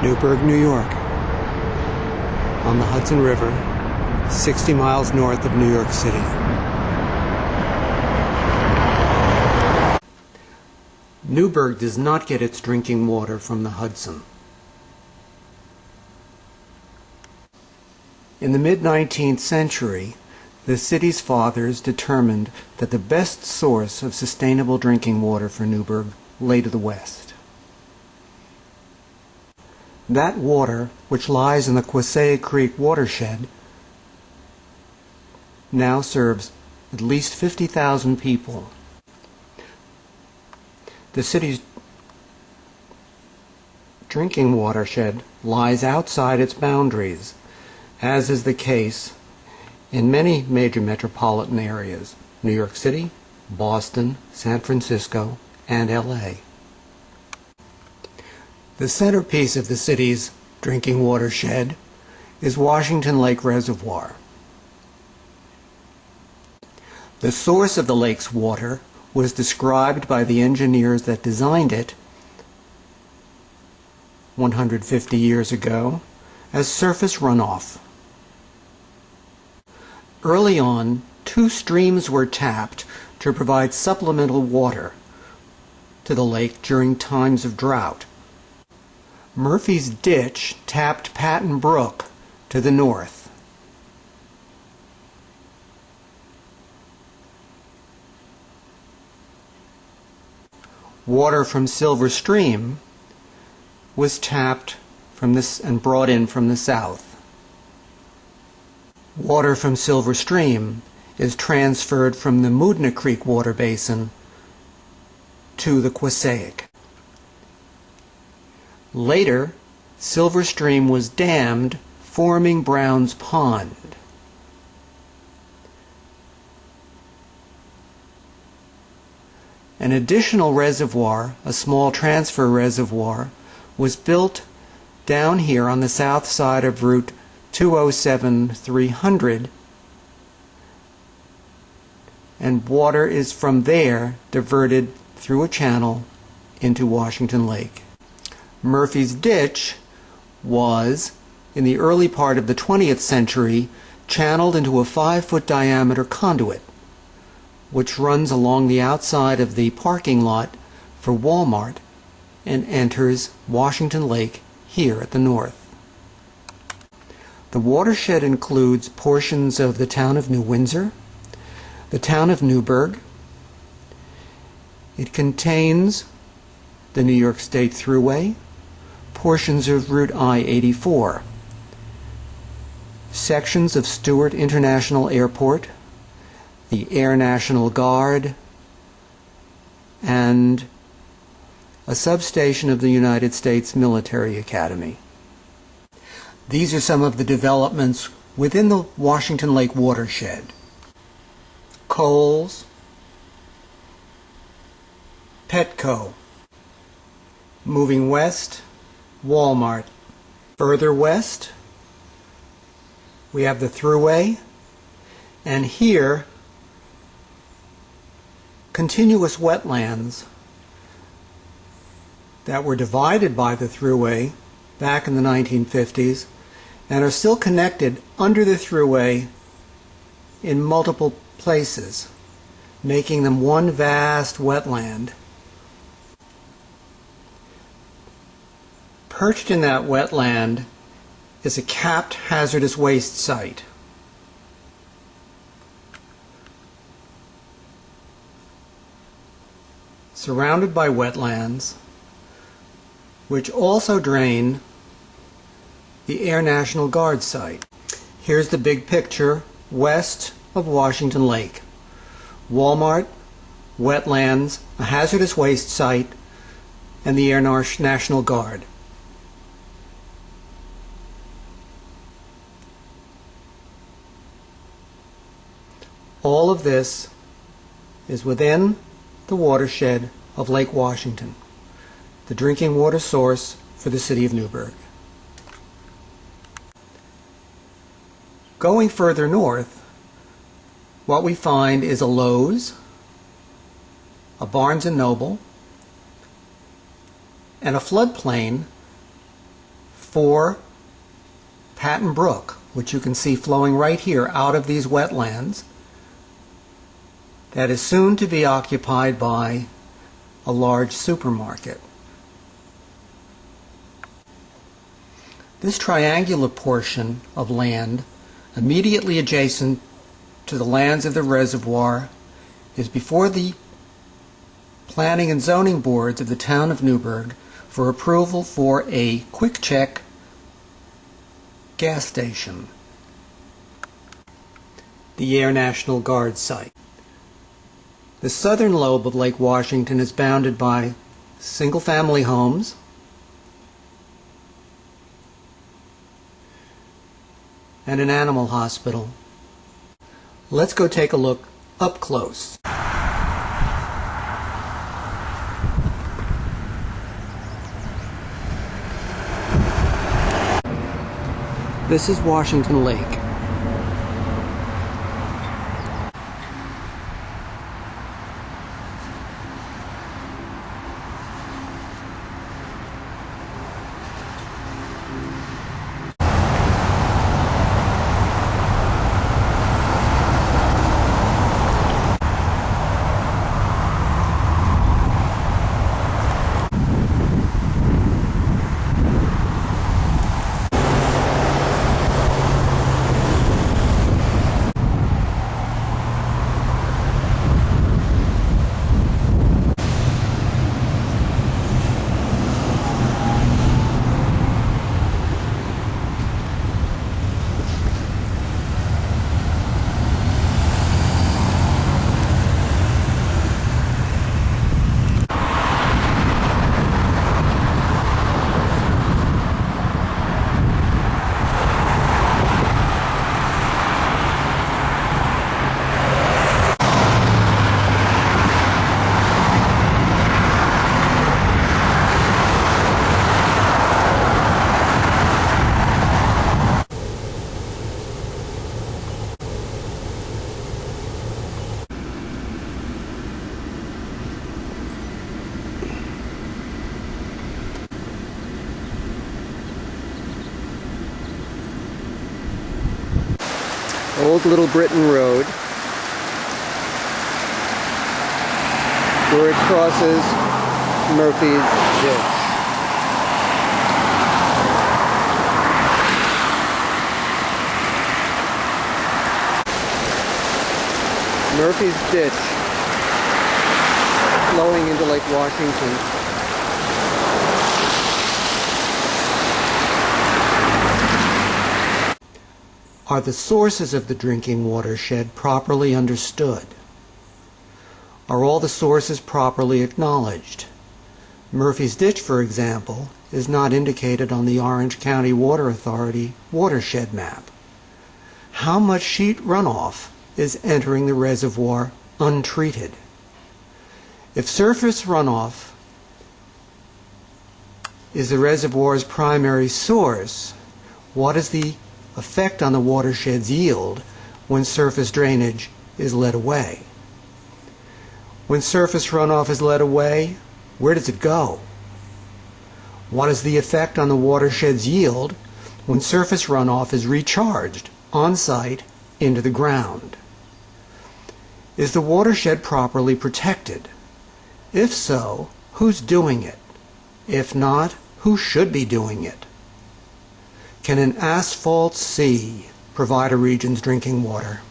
Newburgh, New York, on the Hudson River, 60 miles north of New York City. Newburgh does not get its drinking water from the Hudson. In the mid-19th century, the city's fathers determined that the best source of sustainable drinking water for Newburgh lay to the west. That water, which lies in the Quassia Creek watershed, now serves at least 50,000 people. The city's drinking watershed lies outside its boundaries, as is the case in many major metropolitan areas: New York City, Boston, San Francisco, and LA. The centerpiece of the city's drinking watershed is Washington Lake Reservoir. The source of the lake's water was described by the engineers that designed it 150 years ago as surface runoff. Early on, 2 streams were tapped to provide supplemental water to the lake during times of drought. Murphy's Ditch tapped Patton Brook to the north. Water from Silver Stream was tapped from this and brought in from the south. Water from Silver Stream is transferred from the Moodna Creek water basin to the Quassia. Later, Silver Stream was dammed, forming Brown's Pond. An additional reservoir, a small transfer reservoir, was built down here on the south side of Route 207-300, and water is from there diverted through a channel into Washington Lake. Murphy's Ditch was, in the early part of the 20th century, channeled into a 5-foot diameter conduit, which runs along the outside of the parking lot for Walmart and enters Washington Lake here at the north. The watershed includes portions of the town of New Windsor, the town of Newburgh. It contains the New York State Thruway, portions of Route I-84, sections of Stewart International Airport, the Air National Guard, and a substation of the United States Military Academy. These are some of the developments within the Washington Lake watershed. Kohl's, Petco. Moving west, Walmart. Further west, we have the Thruway, and here, continuous wetlands that were divided by the Thruway back in the 1950s and are still connected under the Thruway in multiple places, making them one vast wetland. Perched in that wetland is a capped hazardous waste site. Surrounded by wetlands, which also drain the Air National Guard site. Here's the big picture west of Washington Lake. Walmart, wetlands, a hazardous waste site, and the Air National Guard. All of this is within the watershed of Lake Washington, the drinking water source for the city of Newburgh. Going further north, what we find is a Lowe's, a Barnes & Noble, and a floodplain for Patton Brook, which you can see flowing right here out of these wetlands, that is soon to be occupied by a large supermarket. This triangular portion of land immediately adjacent to the lands of the reservoir is before the Planning and Zoning Boards of the town of Newburgh for approval for a quick check gas station, the Air National Guard site. The southern lobe of Lake Washington is bounded by single-family homes, and an animal hospital. Let's go take a look up close. This is Washington Lake. Old Little Britain Road, where it crosses Murphy's Ditch. Murphy's Ditch, flowing into Lake Washington. Are the sources of the drinking watershed properly understood? Are all the sources properly acknowledged? Murphy's Ditch, for example, is not indicated on the Orange County Water Authority watershed map. How much sheet runoff is entering the reservoir untreated? If surface runoff is the reservoir's primary source, what is the effect on the watershed's yield when surface drainage is led away? When surface runoff is led away, where does it go? What is the effect on the watershed's yield when surface runoff is recharged on-site into the ground? Is the watershed properly protected? If so, who's doing it? If not, who should be doing it? Can an asphalt sea provide a region's drinking water?